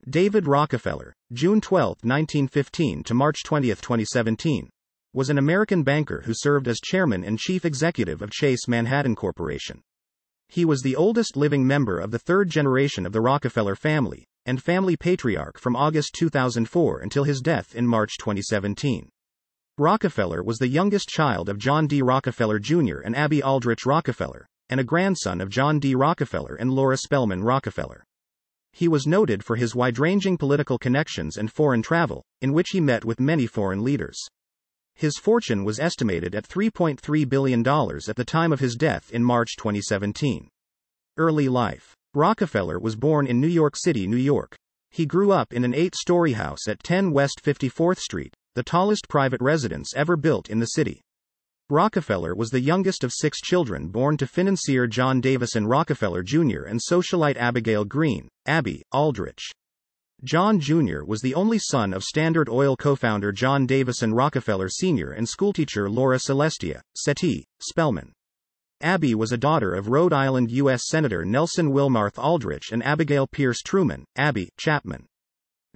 David Rockefeller, June 12, 1915 to March 20, 2017, was an American banker who served as chairman and chief executive of Chase Manhattan Corporation. He was the oldest living member of the third generation of the Rockefeller family, and family patriarch from August 2004 until his death in March 2017. Rockefeller was the youngest child of John D. Rockefeller Jr. and Abby Aldrich Rockefeller, and a grandson of John D. Rockefeller and Laura Spelman Rockefeller. He was noted for his wide-ranging political connections and foreign travel, in which he met with many foreign leaders. His fortune was estimated at $3.3 billion at the time of his death in March 2017. Early life. Rockefeller was born in New York City, New York. He grew up in an 8-story house at 10 West 54th Street, the tallest private residence ever built in the city. Rockefeller was the youngest of 6 children born to financier John Davison Rockefeller Jr. and socialite Abigail Greene, Abby Aldrich. John Jr. was the only son of Standard Oil co-founder John Davison Rockefeller Sr. and schoolteacher Laura Celestia Settee Spelman. Abby was a daughter of Rhode Island U.S. Senator Nelson Wilmarth Aldrich and Abigail Pierce Truman, Abby Chapman.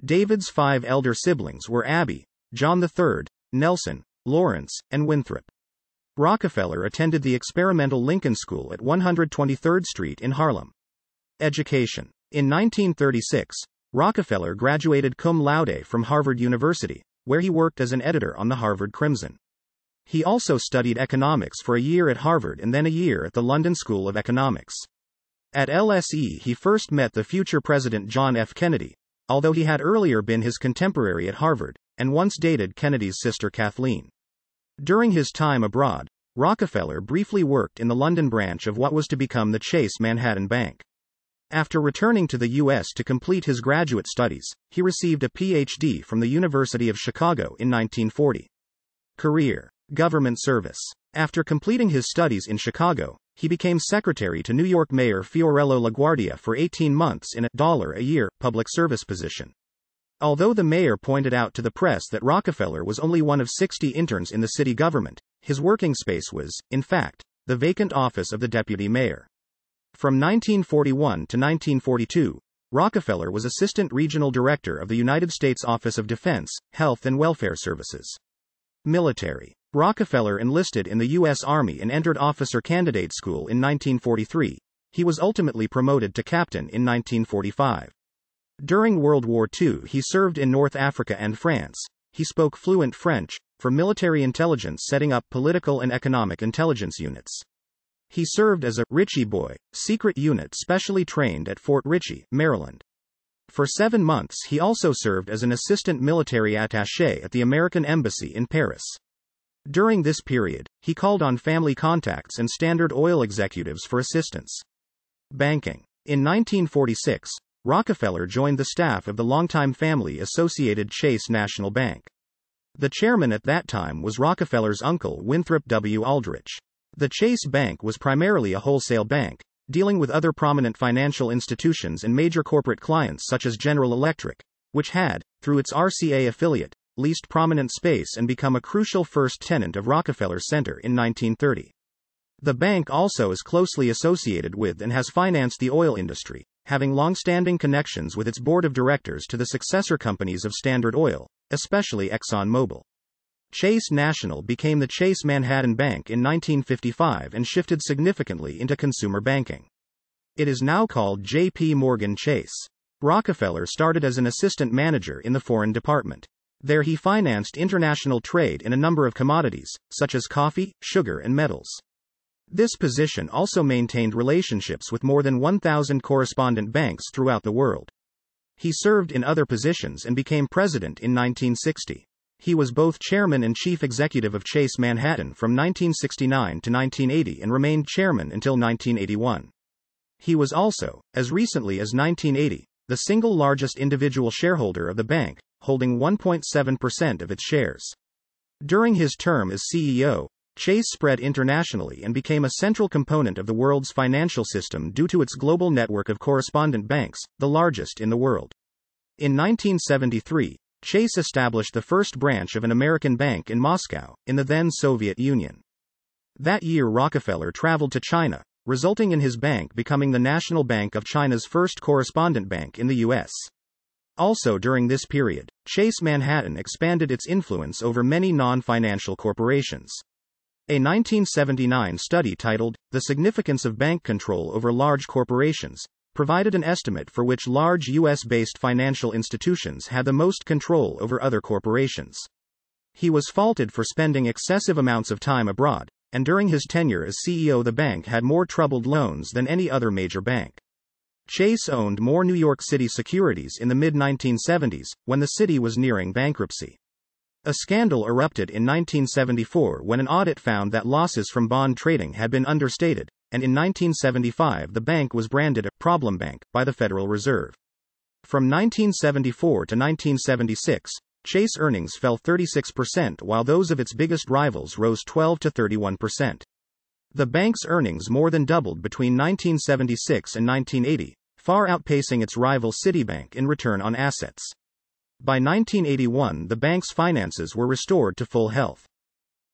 David's 5 elder siblings were Abby, John III, Nelson, Lawrence, and Winthrop. Rockefeller attended the experimental Lincoln School at 123rd Street in Harlem. Education. In 1936, Rockefeller graduated cum laude from Harvard University, where he worked as an editor on the Harvard Crimson. He also studied economics for a year at Harvard and then a year at the London School of Economics. At LSE he first met the future President John F. Kennedy, although he had earlier been his contemporary at Harvard, and once dated Kennedy's sister Kathleen. During his time abroad, Rockefeller briefly worked in the London branch of what was to become the Chase Manhattan Bank. After returning to the U.S. to complete his graduate studies, he received a Ph.D. from the University of Chicago in 1940. Career. Government service. After completing his studies in Chicago, he became secretary to New York Mayor Fiorello LaGuardia for 18 months in a $1-a-year public service position. Although the mayor pointed out to the press that Rockefeller was only one of 60 interns in the city government, his working space was, in fact, the vacant office of the deputy mayor. From 1941 to 1942, Rockefeller was assistant regional director of the United States Office of Defense, Health and Welfare Services. Military. Rockefeller enlisted in the U.S. Army and entered officer candidate school in 1943. He was ultimately promoted to captain in 1945. During World War II he served in North Africa and France. He spoke fluent French, for military intelligence, setting up political and economic intelligence units. He served as a Ritchie Boy, secret unit specially trained at Fort Ritchie, Maryland. For 7 months he also served as an assistant military attaché at the American Embassy in Paris. During this period, he called on family contacts and Standard Oil executives for assistance. Banking. In 1946, Rockefeller joined the staff of the longtime family-associated Chase National Bank. The chairman at that time was Rockefeller's uncle Winthrop W. Aldrich. The Chase Bank was primarily a wholesale bank, dealing with other prominent financial institutions and major corporate clients such as General Electric, which had, through its RCA affiliate, leased prominent space and become a crucial first tenant of Rockefeller Center in 1930. The bank also is closely associated with and has financed the oil industry, having long-standing connections with its board of directors to the successor companies of Standard Oil, especially ExxonMobil. Chase National became the Chase Manhattan Bank in 1955 and shifted significantly into consumer banking. It is now called J.P. Morgan Chase. Rockefeller started as an assistant manager in the foreign department. There he financed international trade in a number of commodities, such as coffee, sugar and metals. This position also maintained relationships with more than 1,000 correspondent banks throughout the world. He served in other positions and became president in 1960. He was both chairman and chief executive of Chase Manhattan from 1969 to 1980 and remained chairman until 1981. He was also, as recently as 1980, the single largest individual shareholder of the bank, holding 1.7% of its shares. During his term as CEO, Chase spread internationally and became a central component of the world's financial system due to its global network of correspondent banks, the largest in the world. In 1973, Chase established the first branch of an American bank in Moscow, in the then Soviet Union. That year Rockefeller traveled to China, resulting in his bank becoming the National Bank of China's first correspondent bank in the U.S. Also during this period, Chase Manhattan expanded its influence over many non-financial corporations. A 1979 study titled, "The Significance of Bank Control Over Large Corporations," provided an estimate for which large U.S.-based financial institutions had the most control over other corporations. He was faulted for spending excessive amounts of time abroad, and during his tenure as CEO the bank had more troubled loans than any other major bank. Chase owned more New York City securities in the mid-1970s, when the city was nearing bankruptcy. A scandal erupted in 1974 when an audit found that losses from bond trading had been understated, and in 1975 the bank was branded a problem bank by the Federal Reserve. From 1974 to 1976, Chase earnings fell 36% while those of its biggest rivals rose 12 to 31%. The bank's earnings more than doubled between 1976 and 1980, far outpacing its rival Citibank in return on assets. By 1981 the bank's finances were restored to full health.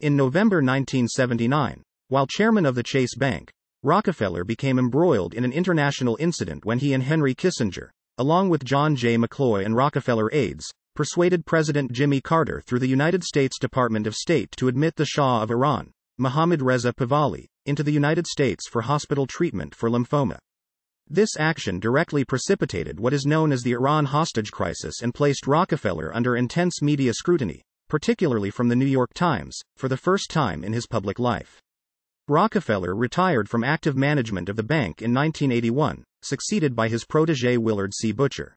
In November 1979, while chairman of the Chase Bank, Rockefeller became embroiled in an international incident when he and Henry Kissinger, along with John J. McCloy and Rockefeller aides, persuaded President Jimmy Carter through the United States Department of State to admit the Shah of Iran, Mohammad Reza Pahlavi, into the United States for hospital treatment for lymphoma. This action directly precipitated what is known as the Iran hostage crisis and placed Rockefeller under intense media scrutiny, particularly from the New York Times, for the first time in his public life. Rockefeller retired from active management of the bank in 1981, succeeded by his protégé Willard C. Butcher.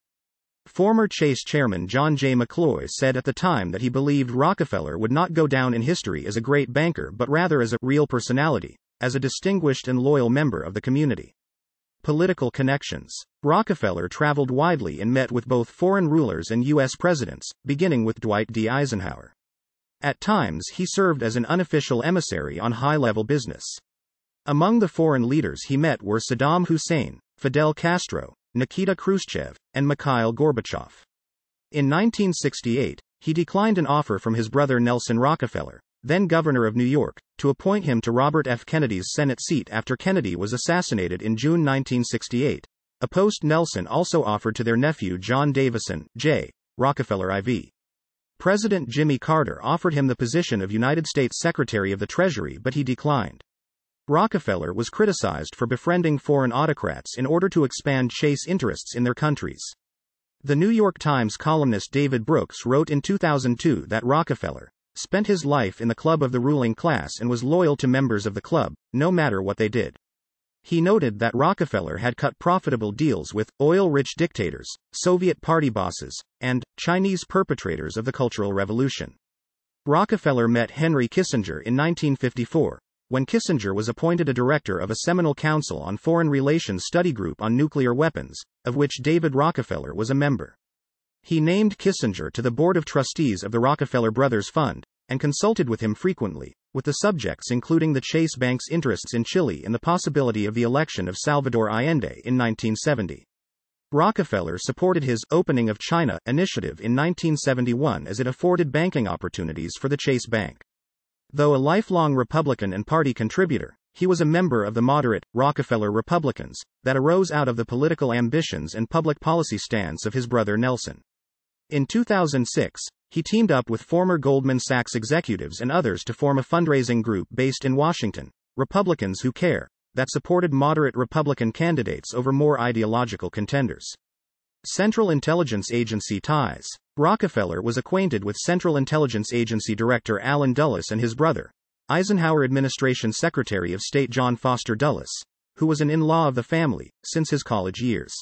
Former Chase chairman John J. McCloy said at the time that he believed Rockefeller would not go down in history as a great banker but rather as a real personality, as a distinguished and loyal member of the community. Political connections. Rockefeller traveled widely and met with both foreign rulers and U.S. presidents, beginning with Dwight D. Eisenhower. At times he served as an unofficial emissary on high-level business. Among the foreign leaders he met were Saddam Hussein, Fidel Castro, Nikita Khrushchev, and Mikhail Gorbachev. In 1968, he declined an offer from his brother Nelson Rockefeller, then governor of New York, to appoint him to Robert F. Kennedy's Senate seat after Kennedy was assassinated in June 1968, a post Nelson also offered to their nephew John Davison J. Rockefeller IV. President Jimmy Carter offered him the position of United States Secretary of the Treasury but he declined. Rockefeller was criticized for befriending foreign autocrats in order to expand Chase interests in their countries. The New York Times columnist David Brooks wrote in 2002 that Rockefeller spent his life in the club of the ruling class and was loyal to members of the club, no matter what they did. He noted that Rockefeller had cut profitable deals with oil-rich dictators, Soviet party bosses, and Chinese perpetrators of the Cultural Revolution. Rockefeller met Henry Kissinger in 1954, when Kissinger was appointed a director of a seminal council on foreign relations study group on nuclear weapons, of which David Rockefeller was a member. He named Kissinger to the board of trustees of the Rockefeller Brothers Fund, and consulted with him frequently, with the subjects including the Chase Bank's interests in Chile and the possibility of the election of Salvador Allende in 1970. Rockefeller supported his Opening of China initiative in 1971 as it afforded banking opportunities for the Chase Bank. Though a lifelong Republican and party contributor, he was a member of the moderate Rockefeller Republicans that arose out of the political ambitions and public policy stance of his brother Nelson. In 2006, he teamed up with former Goldman Sachs executives and others to form a fundraising group based in Washington, Republicans Who Care, that supported moderate Republican candidates over more ideological contenders. Central Intelligence Agency ties. Rockefeller was acquainted with Central Intelligence Agency Director Allen Dulles and his brother, Eisenhower Administration Secretary of State John Foster Dulles, who was an in-law of the family, since his college years.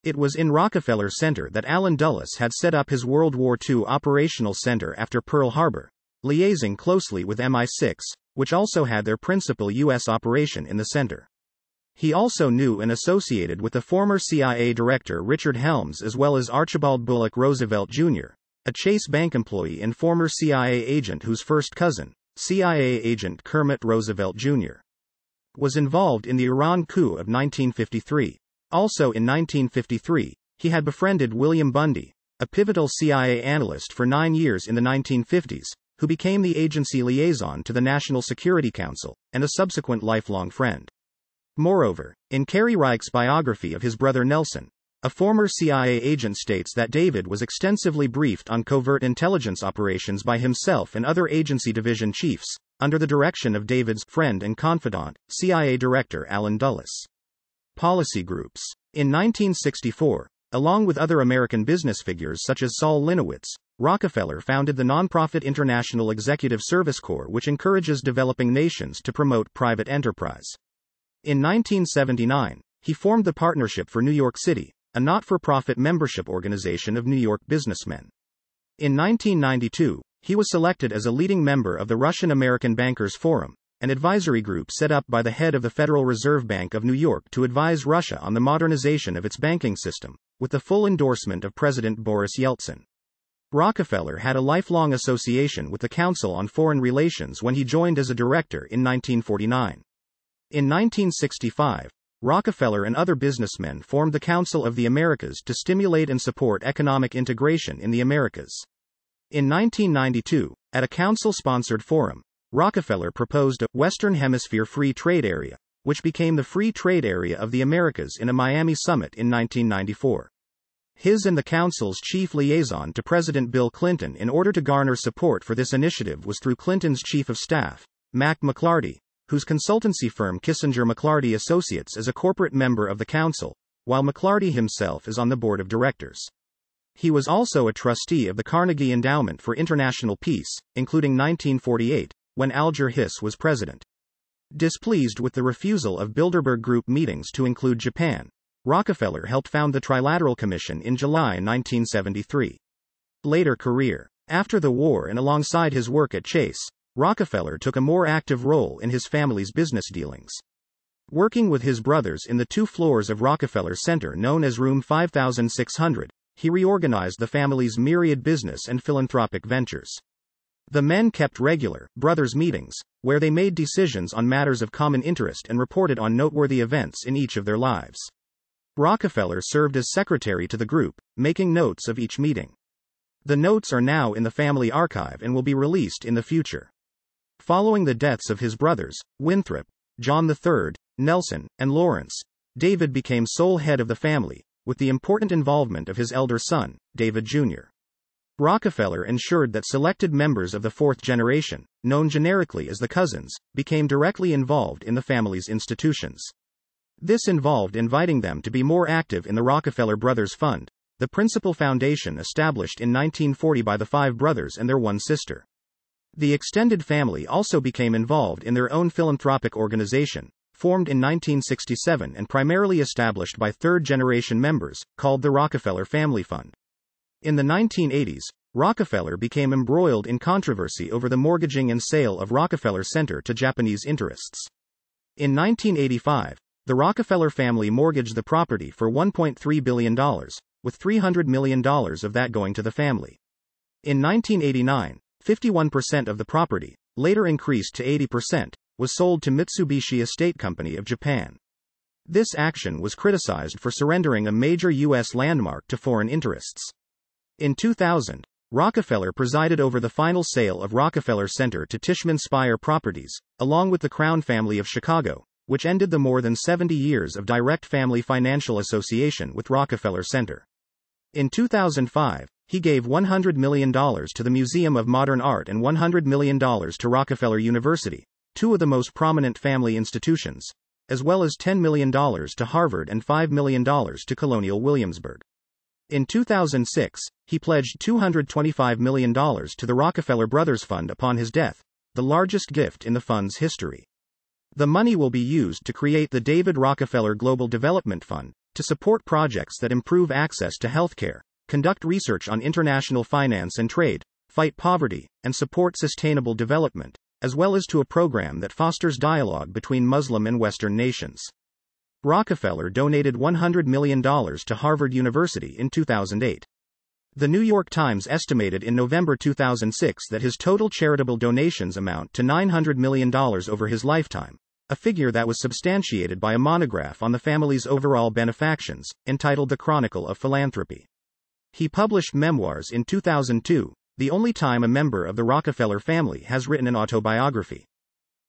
It was in Rockefeller Center that Allen Dulles had set up his World War II operational center after Pearl Harbor, liaising closely with MI6, which also had their principal U.S. operation in the center. He also knew and associated with the former CIA Director Richard Helms as well as Archibald Bullock Roosevelt Jr., a Chase Bank employee and former CIA agent whose first cousin, CIA agent Kermit Roosevelt Jr., was involved in the Iran coup of 1953. Also in 1953, he had befriended William Bundy, a pivotal CIA analyst for 9 years in the 1950s, who became the agency liaison to the National Security Council, and a subsequent lifelong friend. Moreover, in Carey Reich's biography of his brother Nelson, a former CIA agent, states that David was extensively briefed on covert intelligence operations by himself and other agency division chiefs, under the direction of David's friend and confidant, CIA Director Allen Dulles. Policy groups. In 1964, along with other American business figures such as Saul Linowitz, Rockefeller founded the nonprofit International Executive Service Corps, which encourages developing nations to promote private enterprise. In 1979, he formed the Partnership for New York City, a not-for-profit membership organization of New York businessmen. In 1992, he was selected as a leading member of the Russian-American Bankers Forum, an advisory group set up by the head of the Federal Reserve Bank of New York to advise Russia on the modernization of its banking system, with the full endorsement of President Boris Yeltsin. Rockefeller had a lifelong association with the Council on Foreign Relations when he joined as a director in 1949. In 1965, Rockefeller and other businessmen formed the Council of the Americas to stimulate and support economic integration in the Americas. In 1992, at a council-sponsored forum, Rockefeller proposed a Western Hemisphere Free Trade Area, which became the Free Trade Area of the Americas in a Miami summit in 1994. His and the Council's chief liaison to President Bill Clinton in order to garner support for this initiative was through Clinton's chief of staff, Mac McLarty, whose consultancy firm Kissinger McLarty Associates is a corporate member of the Council, while McLarty himself is on the board of directors. He was also a trustee of the Carnegie Endowment for International Peace, including 1948, when Alger Hiss was president. Displeased with the refusal of Bilderberg Group meetings to include Japan, Rockefeller helped found the Trilateral Commission in July 1973. Later career. After the war and alongside his work at Chase, Rockefeller took a more active role in his family's business dealings. Working with his brothers in the 2 floors of Rockefeller Center known as Room 5600, he reorganized the family's myriad business and philanthropic ventures. The men kept regular brothers' meetings, where they made decisions on matters of common interest and reported on noteworthy events in each of their lives. Rockefeller served as secretary to the group, making notes of each meeting. The notes are now in the family archive and will be released in the future. Following the deaths of his brothers, Winthrop, John III, Nelson, and Lawrence, David became sole head of the family, with the important involvement of his elder son, David Jr. Rockefeller ensured that selected members of the fourth generation, known generically as the cousins, became directly involved in the family's institutions. This involved inviting them to be more active in the Rockefeller Brothers Fund, the principal foundation established in 1940 by the 5 brothers and their 1 sister. The extended family also became involved in their own philanthropic organization, formed in 1967 and primarily established by third-generation members, called the Rockefeller Family Fund. In the 1980s, Rockefeller became embroiled in controversy over the mortgaging and sale of Rockefeller Center to Japanese interests. In 1985, the Rockefeller family mortgaged the property for $1.3 billion, with $300 million of that going to the family. In 1989, 51% of the property, later increased to 80%, was sold to Mitsubishi Estate Company of Japan. This action was criticized for surrendering a major U.S. landmark to foreign interests. In 2000, Rockefeller presided over the final sale of Rockefeller Center to Tishman Speyer Properties, along with the Crown family of Chicago, which ended the more than 70 years of direct family financial association with Rockefeller Center. In 2005, he gave $100 million to the Museum of Modern Art and $100 million to Rockefeller University, 2 of the most prominent family institutions, as well as $10 million to Harvard and $5 million to Colonial Williamsburg. In 2006, he pledged $225 million to the Rockefeller Brothers Fund upon his death, the largest gift in the fund's history. The money will be used to create the David Rockefeller Global Development Fund, to support projects that improve access to healthcare, conduct research on international finance and trade, fight poverty, and support sustainable development, as well as to a program that fosters dialogue between Muslim and Western nations. Rockefeller donated $100 million to Harvard University in 2008. The New York Times estimated in November 2006 that his total charitable donations amount to $900 million over his lifetime, a figure that was substantiated by a monograph on the family's overall benefactions, entitled The Chronicle of Philanthropy. He published memoirs in 2002, the only time a member of the Rockefeller family has written an autobiography.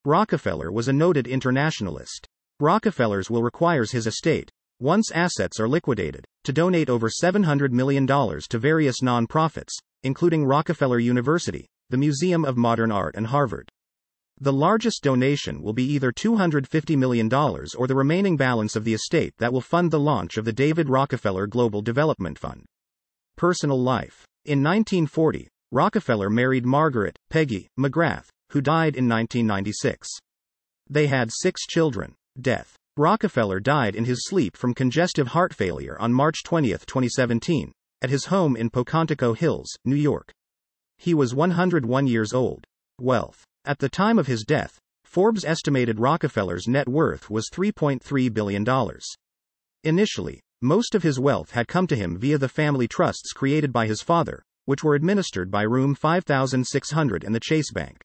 Rockefeller was a noted internationalist. Rockefeller's will requires his estate, once assets are liquidated, to donate over $700 million to various non-profits, including Rockefeller University, the Museum of Modern Art, and Harvard. The largest donation will be either $250 million or the remaining balance of the estate that will fund the launch of the David Rockefeller Global Development Fund. Personal life. In 1940, Rockefeller married Margaret Peggy McGrath, who died in 1996. They had 6 children. Death. Rockefeller died in his sleep from congestive heart failure on March 20, 2017, at his home in Pocantico Hills, New York. He was 101 years old. Wealth. At the time of his death, Forbes estimated Rockefeller's net worth was $3.3 billion. Initially, most of his wealth had come to him via the family trusts created by his father, which were administered by Room 5600 and the Chase Bank.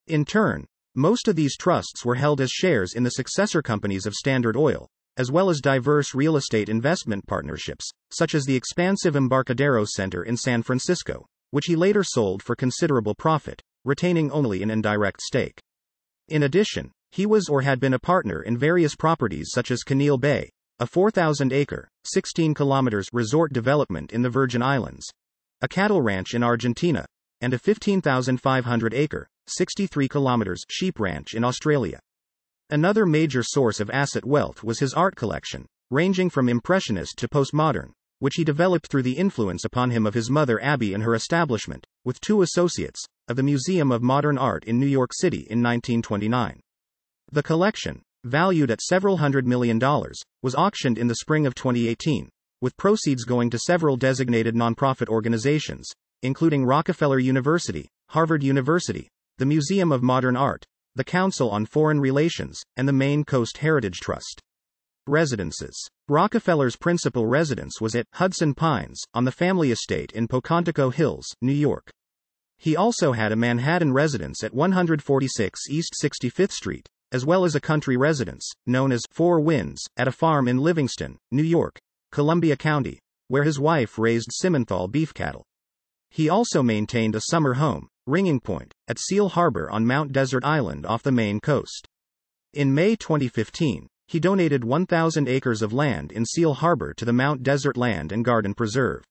In turn, most of these trusts were held as shares in the successor companies of Standard Oil, as well as diverse real estate investment partnerships, such as the expansive Embarcadero Center in San Francisco, which he later sold for considerable profit, retaining only an indirect stake. In addition, he was or had been a partner in various properties such as Canil Bay, a 4,000-acre, 16-kilometer resort development in the Virgin Islands, a cattle ranch in Argentina, and a 15,500-acre, 63-kilometer sheep ranch in Australia. Another major source of asset wealth was his art collection, ranging from Impressionist to postmodern, which he developed through the influence upon him of his mother Abby and her establishment, with 2 associates, of the Museum of Modern Art in New York City in 1929. The collection, valued at several $100 million, was auctioned in the spring of 2018, with proceeds going to several designated nonprofit organizations, including Rockefeller University, Harvard University, the Museum of Modern Art, the Council on Foreign Relations, and the Maine Coast Heritage Trust. Residences. Rockefeller's principal residence was at Hudson Pines, on the family estate in Pocantico Hills, New York. He also had a Manhattan residence at 146 East 65th Street, as well as a country residence, known as Four Winds, at a farm in Livingston, New York, Columbia County, where his wife raised Simmenthal beef cattle. He also maintained a summer home, Ringing Point, at Seal Harbor on Mount Desert Island off the Maine coast. In May 2015, he donated 1,000 acres of land in Seal Harbor to the Mount Desert Land and Garden Preserve.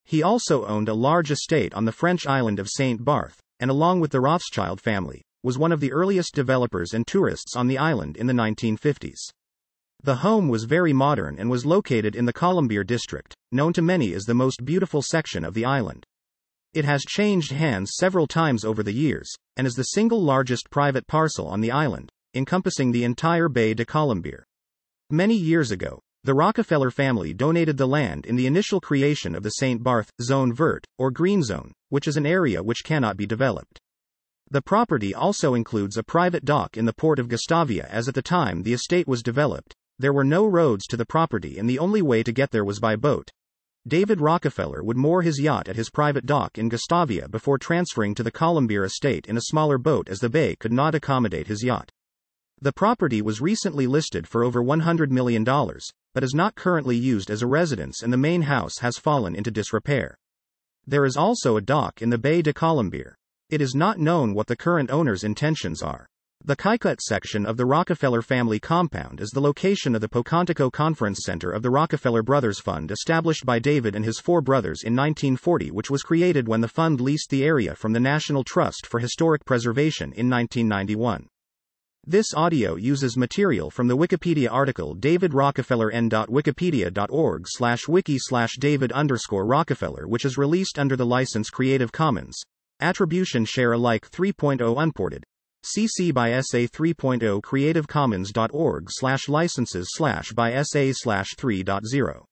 He also owned a large estate on the French island of St. Barth, and along with the Rothschild family, was one of the earliest developers and tourists on the island in the 1950s. The home was very modern and was located in the Colombier district, known to many as the most beautiful section of the island. It has changed hands several times over the years, and is the single largest private parcel on the island, encompassing the entire Bay de Colombier. Many years ago, the Rockefeller family donated the land in the initial creation of the St. Barth Zone Vert, or Green Zone, which is an area which cannot be developed. The property also includes a private dock in the port of Gustavia, as at the time the estate was developed, there were no roads to the property and the only way to get there was by boat. David Rockefeller would moor his yacht at his private dock in Gustavia before transferring to the Colombier estate in a smaller boat as the bay could not accommodate his yacht. The property was recently listed for over $100 million, but is not currently used as a residence and the main house has fallen into disrepair. There is also a dock in the Bay de Colombier. It is not known what the current owner's intentions are. The Kycut section of the Rockefeller family compound is the location of the Pocantico Conference Center of the Rockefeller Brothers Fund, established by David and his 4 brothers in 1940, which was created when the fund leased the area from the National Trust for Historic Preservation in 1991. This audio uses material from the Wikipedia article David Rockefeller n.wikipedia.org/wiki/David_Rockefeller, which is released under the license Creative Commons. Attribution Share Alike 3.0 Unported. CC by SA 3.0 creativecommons.org/licenses/by SA/3.0